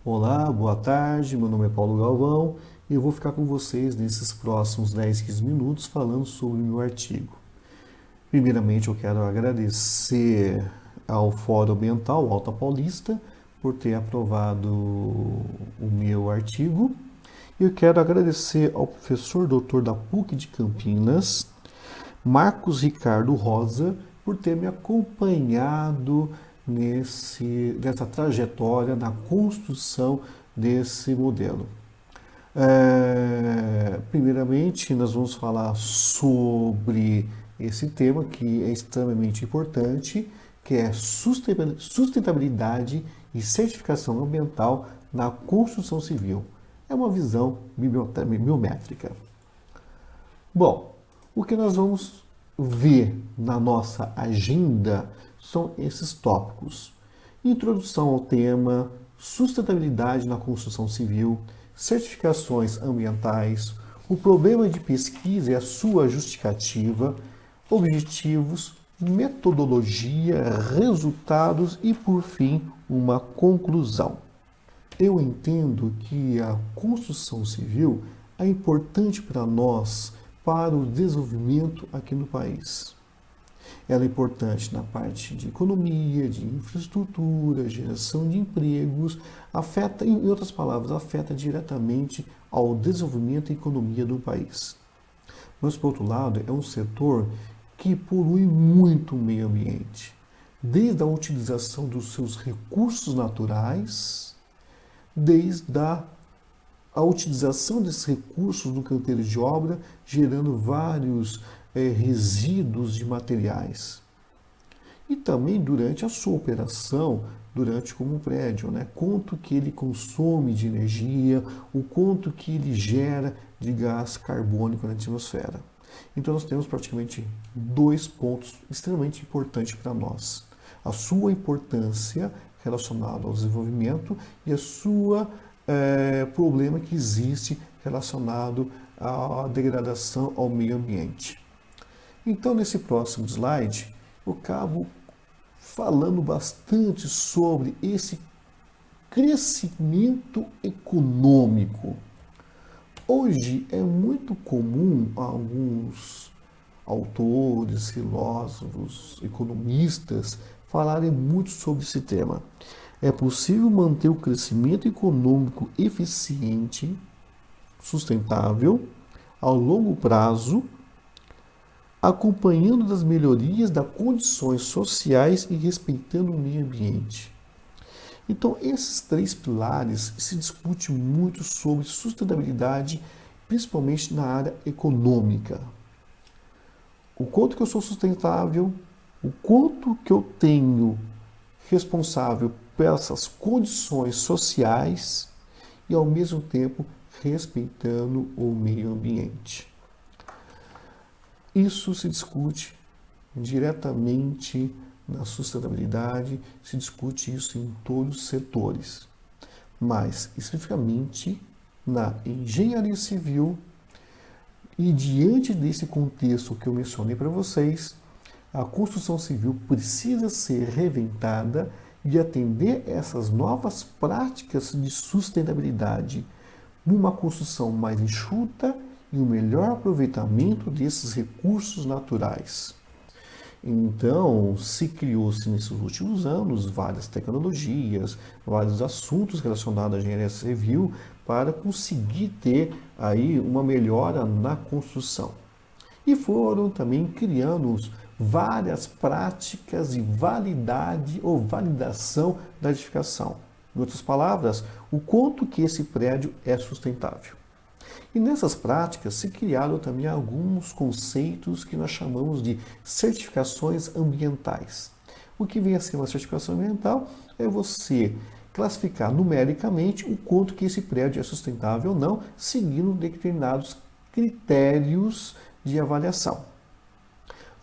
Olá, boa tarde, meu nome é Paulo Galvão e eu vou ficar com vocês nesses próximos 10, 15 minutos falando sobre o meu artigo. Primeiramente, eu quero agradecer ao Fórum Ambiental Alta Paulista por ter aprovado o meu artigo. E eu quero agradecer ao professor doutor da PUC de Campinas, Marcos Ricardo Rosa, por ter me acompanhado nessa trajetória na construção desse modelo. Primeiramente, nós vamos falar sobre esse tema que é extremamente importante, que é sustentabilidade e certificação ambiental na construção civil. É uma visão biométrica. Bom, o que nós vamos ver na nossa agenda são esses tópicos: introdução ao tema, sustentabilidade na construção civil, certificações ambientais, o problema de pesquisa e a sua justificativa, objetivos, metodologia, resultados e, por fim, uma conclusão. Eu entendo que a construção civil é importante para nós, para o desenvolvimento aqui no país. Ela é importante na parte de economia, de infraestrutura, geração de empregos, afeta, em outras palavras, afeta diretamente ao desenvolvimento e economia do país. Mas, por outro lado, é um setor que polui muito o meio ambiente, desde a utilização dos seus recursos naturais, desde a utilização desses recursos no canteiro de obra, gerando vários resíduos de materiais. E também durante a sua operação, durante como prédio, né? Quanto que ele consome de energia, o quanto que ele gera de gás carbônico na atmosfera. Então nós temos praticamente dois pontos extremamente importantes para nós: a sua importância relacionada ao desenvolvimento e a sua problema que existe relacionado à degradação ao meio ambiente. Então, nesse próximo slide, eu acabo falando bastante sobre esse crescimento econômico. Hoje é muito comum alguns autores, filósofos, economistas falarem muito sobre esse tema. É possível manter o crescimento econômico eficiente, sustentável, ao longo prazo, acompanhando das melhorias das condições sociais e respeitando o meio ambiente. Então, esses três pilares se discute muito sobre sustentabilidade, principalmente na área econômica. O quanto que eu sou sustentável, o quanto que eu tenho responsável pelas condições sociais e, ao mesmo tempo, respeitando o meio ambiente. Isso se discute diretamente na sustentabilidade, se discute isso em todos os setores, mas especificamente na engenharia civil. E diante desse contexto que eu mencionei para vocês, a construção civil precisa ser reinventada e atender essas novas práticas de sustentabilidade, numa construção mais enxuta e um melhor aproveitamento desses recursos naturais. Então, se criou-se nesses últimos anos várias tecnologias, vários assuntos relacionados à engenharia civil para conseguir ter aí uma melhora na construção. E foram também criando várias práticas de validade ou validação da edificação. Em outras palavras, o quanto que esse prédio é sustentável. E nessas práticas se criaram também alguns conceitos que nós chamamos de certificações ambientais. O que vem a ser uma certificação ambiental é você classificar numericamente o quanto que esse prédio é sustentável ou não, seguindo determinados critérios de avaliação.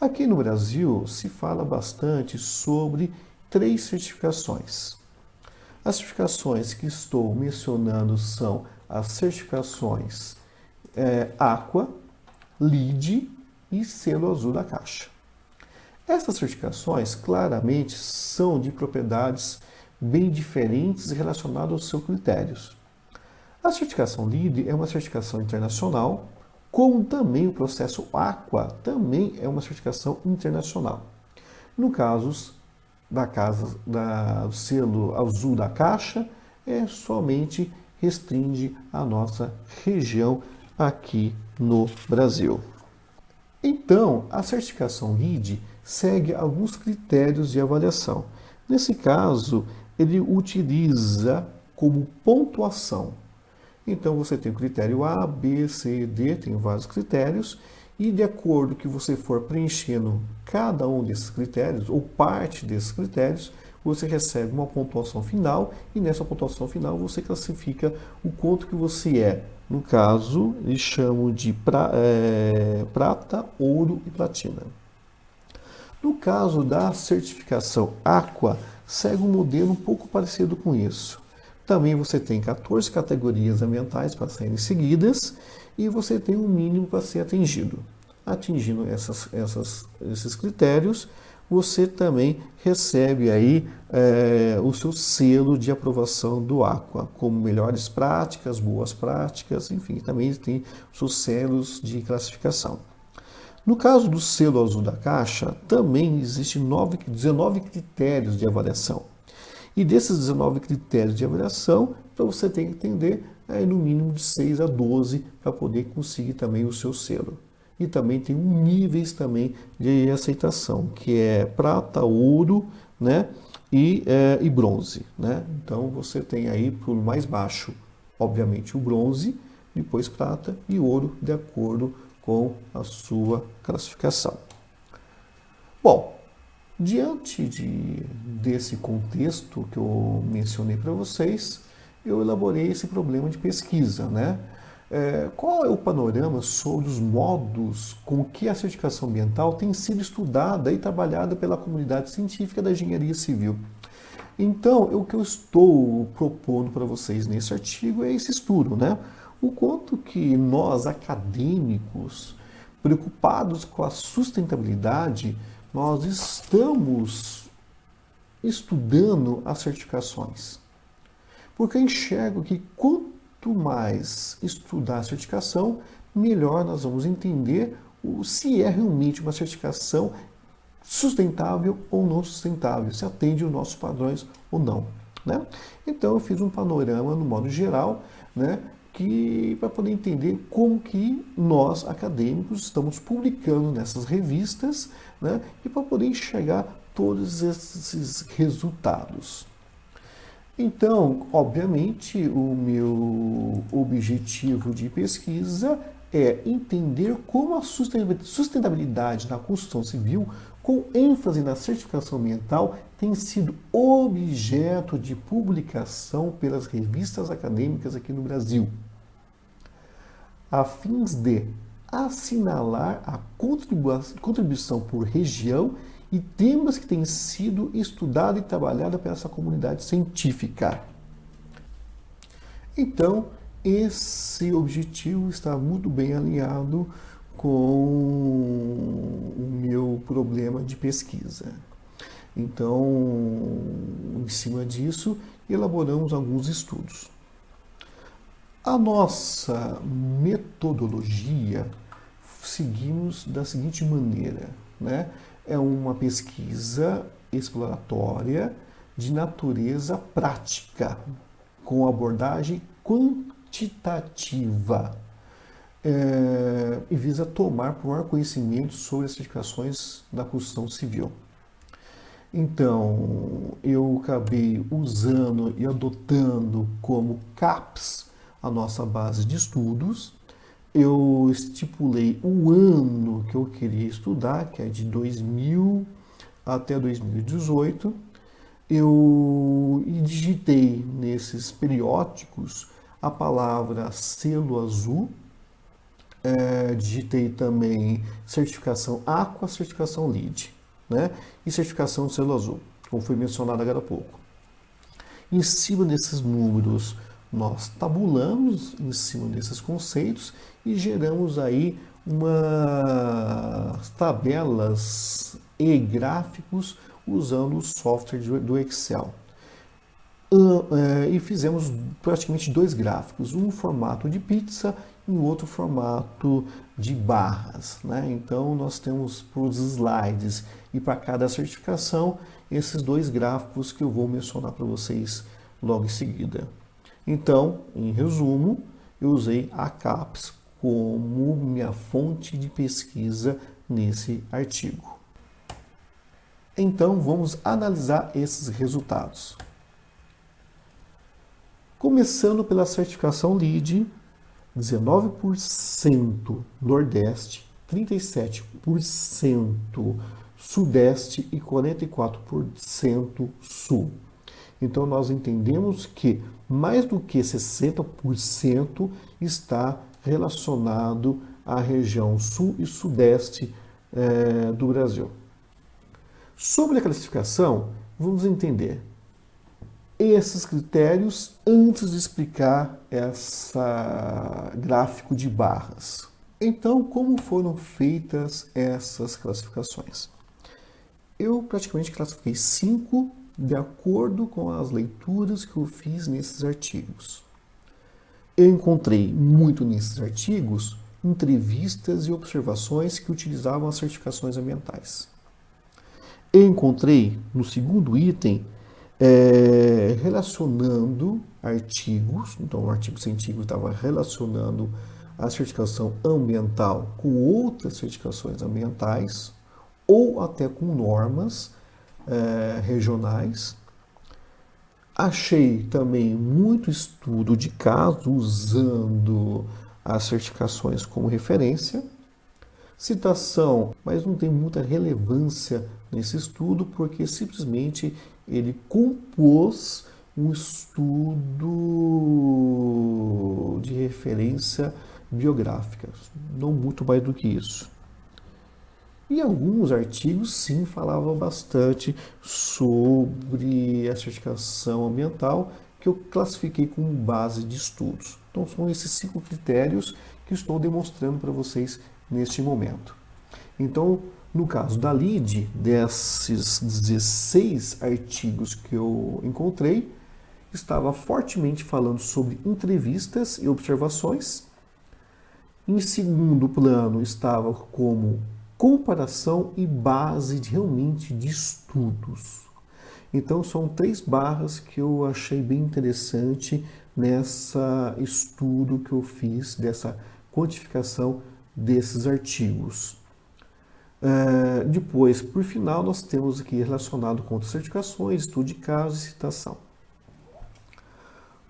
Aqui no Brasil se fala bastante sobre três certificações. As certificações que estou mencionando são as certificações Aqua, LEED e Selo Azul da Caixa. Essas certificações claramente são de propriedades bem diferentes relacionadas aos seus critérios. A certificação LEED é uma certificação internacional, como também o processo Aqua também é uma certificação internacional. No caso do selo azul da Caixa, somente restringe a nossa região aqui no Brasil. Então, a certificação LEED segue alguns critérios de avaliação. Nesse caso, ele utiliza como pontuação. Então, você tem o critério A, B, C, D, tem vários critérios, e de acordo que você for preenchendo cada um desses critérios, ou parte desses critérios, você recebe uma pontuação final, e nessa pontuação final você classifica o quanto que você é. No caso, eles chamam de prata, ouro e platina. No caso da certificação Aqua, segue um modelo um pouco parecido com isso. Também você tem 14 categorias ambientais para serem seguidas e você tem um mínimo para ser atingido. Atingindo esses critérios, você também recebe aí o seu selo de aprovação do Aqua, como melhores práticas, boas práticas, enfim, também tem os seus selos de classificação. No caso do selo azul da Caixa, também existem 19 critérios de avaliação. E desses 19 critérios de avaliação, então você tem que entender no mínimo de 6 a 12 para poder conseguir também o seu selo. E também tem níveis também de aceitação, que é prata, ouro, né, e bronze, né? Então você tem aí por mais baixo, obviamente, o bronze, depois prata e ouro, de acordo com a sua classificação. Bom, diante desse contexto que eu mencionei para vocês, eu elaborei esse problema de pesquisa, né? Qual é o panorama sobre os modos com que a certificação ambiental tem sido estudada e trabalhada pela comunidade científica da engenharia civil? Então, o que eu estou propondo para vocês nesse artigo é esse estudo, né? O quanto que nós, acadêmicos, preocupados com a sustentabilidade, nós estamos estudando as certificações. Porque eu enxergo que quanto mais estudar a certificação, melhor nós vamos entender se é realmente uma certificação sustentável ou não sustentável, se atende aos nossos padrões ou não, né? Então eu fiz um panorama no modo geral, né, que para poder entender como que nós acadêmicos estamos publicando nessas revistas, né, e para poder enxergar todos esses resultados. Então, obviamente, o meu objetivo de pesquisa é entender como a sustentabilidade na construção civil, com ênfase na certificação ambiental, tem sido objeto de publicação pelas revistas acadêmicas aqui no Brasil, a fins de assinalar a contribuição por região e temas que têm sido estudados e trabalhados pela essa comunidade científica. Então, esse objetivo está muito bem alinhado com o meu problema de pesquisa. Então, em cima disso, elaboramos alguns estudos. A nossa metodologia seguimos da seguinte maneira, né? É uma pesquisa exploratória de natureza prática, com abordagem quantitativa, e visa tomar por maior conhecimento sobre as certificações da construção civil. Então, eu acabei usando e adotando como CAPS a nossa base de estudos. Eu estipulei o ano que eu queria estudar, que é de 2000 até 2018. Eu digitei nesses periódicos a palavra selo azul, digitei também certificação Aqua, certificação LEED, né? E certificação de selo azul, como foi mencionado agora há pouco. Em cima desses números, nós tabulamos em cima desses conceitos e geramos aí umas tabelas e gráficos usando o software do Excel. E fizemos praticamente dois gráficos, um formato de pizza e um outro formato de barras, né? Então nós temos para os slides e para cada certificação esses dois gráficos que eu vou mencionar para vocês logo em seguida. Então, em resumo, eu usei a CAPES como minha fonte de pesquisa nesse artigo. Então vamos analisar esses resultados. Começando pela certificação LEED, 19% Nordeste, 37% Sudeste e 44% Sul. Então nós entendemos que mais do que 60% está relacionado à região Sul e Sudeste do Brasil. Sobre a classificação, vamos entender esses critérios antes de explicar esse gráfico de barras. Então, como foram feitas essas classificações? Eu praticamente classifiquei 5 de acordo com as leituras que eu fiz nesses artigos. Eu encontrei muito nesses artigos entrevistas e observações que utilizavam as certificações ambientais. Eu encontrei no segundo item relacionando artigos, então o artigo científico estava relacionando a certificação ambiental com outras certificações ambientais ou até com normas regionais. Achei também muito estudo de caso usando as certificações como referência. Citação, mas não tem muita relevância nesse estudo porque simplesmente ele compôs um estudo de referência biográfica, não muito mais do que isso. E alguns artigos sim falavam bastante sobre a certificação ambiental que eu classifiquei como base de estudos. Então são esses 5 critérios que estou demonstrando para vocês neste momento. Então, no caso da LEED, desses 16 artigos que eu encontrei, estava fortemente falando sobre entrevistas e observações. Em segundo plano, estava como comparação e base realmente de estudos. Então, são 3 barras que eu achei bem interessante nessa estudo que eu fiz, dessa quantificação desses artigos. Depois, por final, nós temos aqui relacionado com outras certificações, estudo de caso e citação.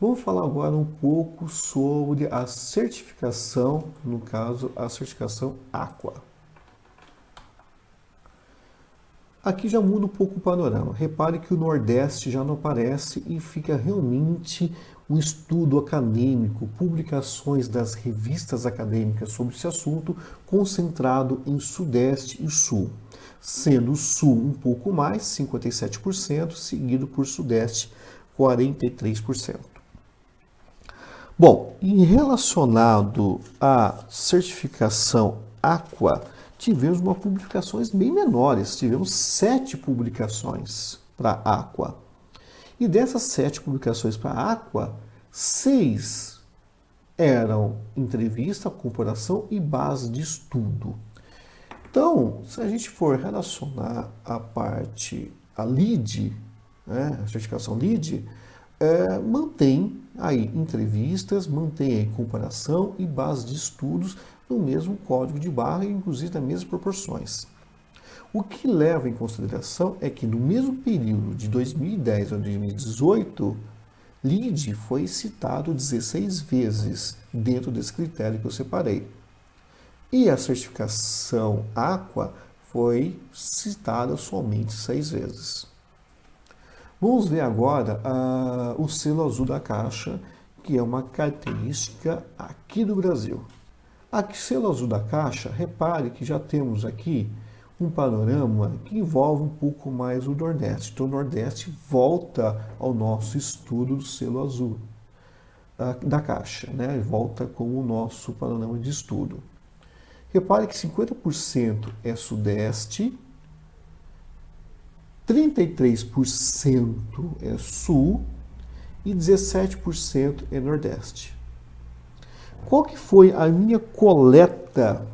Vamos falar agora um pouco sobre a certificação, no caso, a certificação Aqua. Aqui já muda um pouco o panorama. Repare que o Nordeste já não aparece e fica realmente um estudo acadêmico, publicações das revistas acadêmicas sobre esse assunto, concentrado em Sudeste e Sul, sendo o Sul um pouco mais, 57%, seguido por Sudeste, 43%. Bom, em relacionado à certificação Aqua, tivemos uma publicações bem menores, tivemos 7 publicações para Aqua. E dessas 7 publicações para Aqua, 6 eram entrevista, comparação e base de estudo. Então, se a gente for relacionar a parte, a LEED, né, a certificação LEED, mantém aí entrevistas, mantém aí comparação e base de estudos no mesmo código de barra, inclusive nas mesmas proporções. O que leva em consideração é que no mesmo período de 2010 a 2018, LEED foi citado 16 vezes dentro desse critério que eu separei. E a certificação Aqua foi citada somente 6 vezes. Vamos ver agora o selo azul da caixa, que é uma característica aqui do Brasil. Aqui, selo azul da caixa, repare que já temos aqui um panorama que envolve um pouco mais o Nordeste. Então, o Nordeste volta ao nosso estudo do selo azul da caixa, né? Volta como o nosso panorama de estudo. Repare que 50% é Sudeste, 33% é Sul e 17% é Nordeste. Qual que foi a minha coleta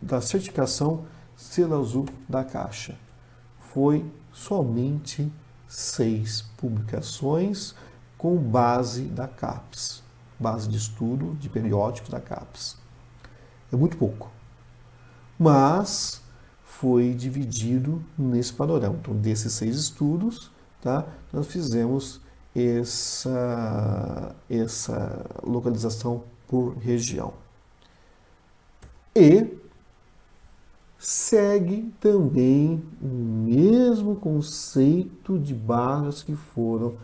da certificação Selo Azul da Caixa? Foi somente 6 publicações com base da CAPES, base de estudo de periódicos da CAPES. É muito pouco, mas foi dividido nesse panorama. Então, desses 6 estudos, tá, nós fizemos essa localização por região. E segue também o mesmo conceito de barras que foram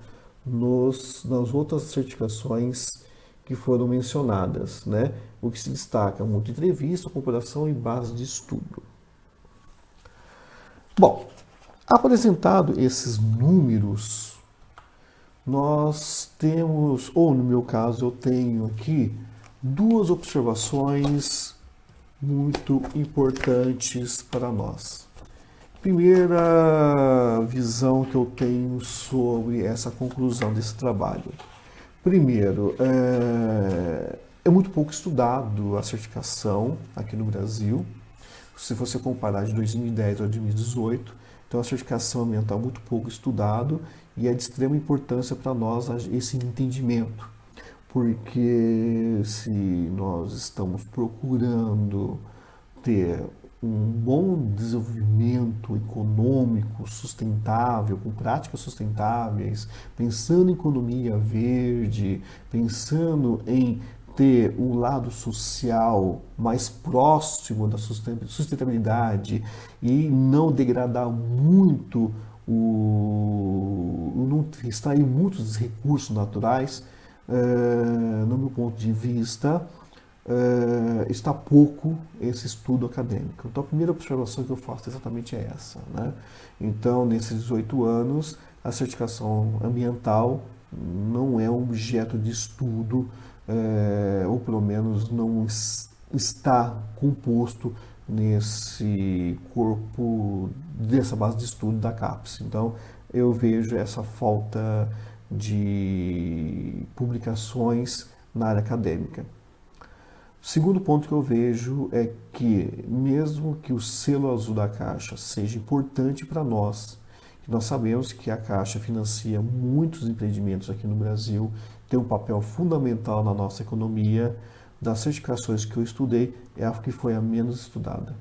nas outras certificações que foram mencionadas, né? O que se destaca muito: entrevista, comparação e base de estudo. Bom, apresentado esses números, nós temos, ou no meu caso, eu tenho aqui 2 observações muito importantes para nós. Primeira visão que eu tenho sobre essa conclusão desse trabalho. Primeiro, é muito pouco estudado a certificação aqui no Brasil. Se você comparar de 2010 a 2018, então a certificação ambiental é muito pouco estudado e é de extrema importância para nós esse entendimento, porque se nós estamos procurando ter um bom desenvolvimento econômico sustentável, com práticas sustentáveis, pensando em economia verde, pensando em ter um lado social mais próximo da sustentabilidade e não degradar muito, não extrair muitos recursos naturais, no meu ponto de vista, está pouco esse estudo acadêmico. Então, a primeira observação que eu faço exatamente é essa, né? Então, nesses 18 anos, a certificação ambiental não é um objeto de estudo, ou pelo menos não está composto nesse corpo, dessa base de estudo da CAPES. Então, eu vejo essa falta de publicações na área acadêmica. O segundo ponto que eu vejo é que, mesmo que o selo azul da Caixa seja importante para nós, nós sabemos que a Caixa financia muitos empreendimentos aqui no Brasil, tem um papel fundamental na nossa economia. Das certificações que eu estudei, é a que foi a menos estudada.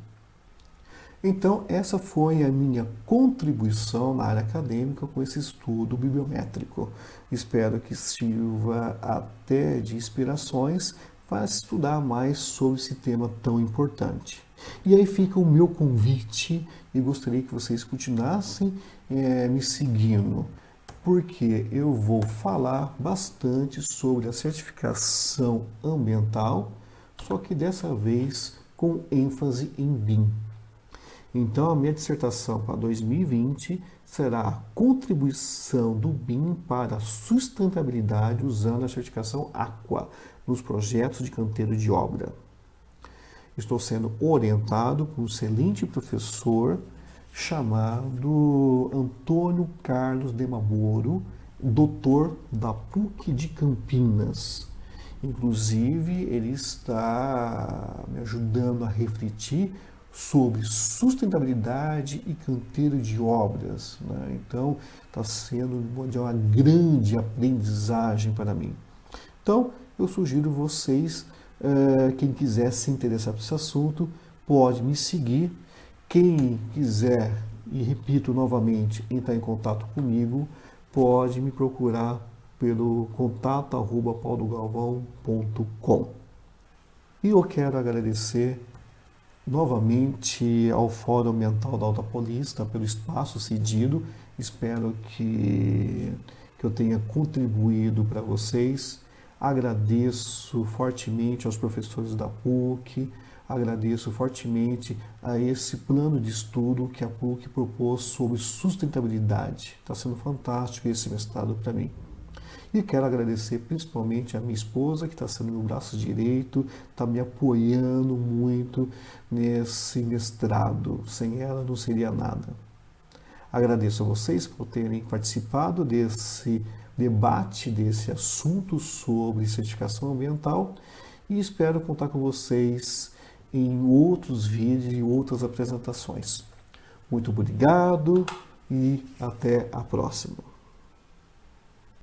Então, essa foi a minha contribuição na área acadêmica com esse estudo bibliométrico. Espero que sirva até de inspirações para estudar mais sobre esse tema tão importante. E aí fica o meu convite e gostaria que vocês continuassem me seguindo, porque eu vou falar bastante sobre a certificação ambiental, só que dessa vez com ênfase em BIM. Então, a minha dissertação para 2020 será a contribuição do BIM para a sustentabilidade usando a certificação Aqua nos projetos de canteiro de obra. Estou sendo orientado por um excelente professor chamado Antônio Carlos de Maboro, doutor da PUC de Campinas. Inclusive, ele está me ajudando a refletir sobre sustentabilidade e canteiro de obras, né? Então, está sendo uma grande aprendizagem para mim. Então, eu sugiro vocês, quem quiser se interessar por esse assunto, pode me seguir. Quem quiser, e repito novamente, entrar em contato comigo, pode me procurar pelo contato@paulogalvão.com. E eu quero agradecer novamente ao Fórum Ambiental da Alta Paulista pelo espaço cedido. Espero que eu tenha contribuído para vocês. Agradeço fortemente aos professores da PUC, agradeço fortemente a esse plano de estudo que a PUC propôs sobre sustentabilidade. Está sendo fantástico esse mestrado para mim. E quero agradecer principalmente a minha esposa, que está sendo meu braço direito, está me apoiando muito nesse mestrado. Sem ela não seria nada. Agradeço a vocês por terem participado desse debate, desse assunto sobre certificação ambiental e espero contar com vocês em outros vídeos e outras apresentações. Muito obrigado e até a próxima.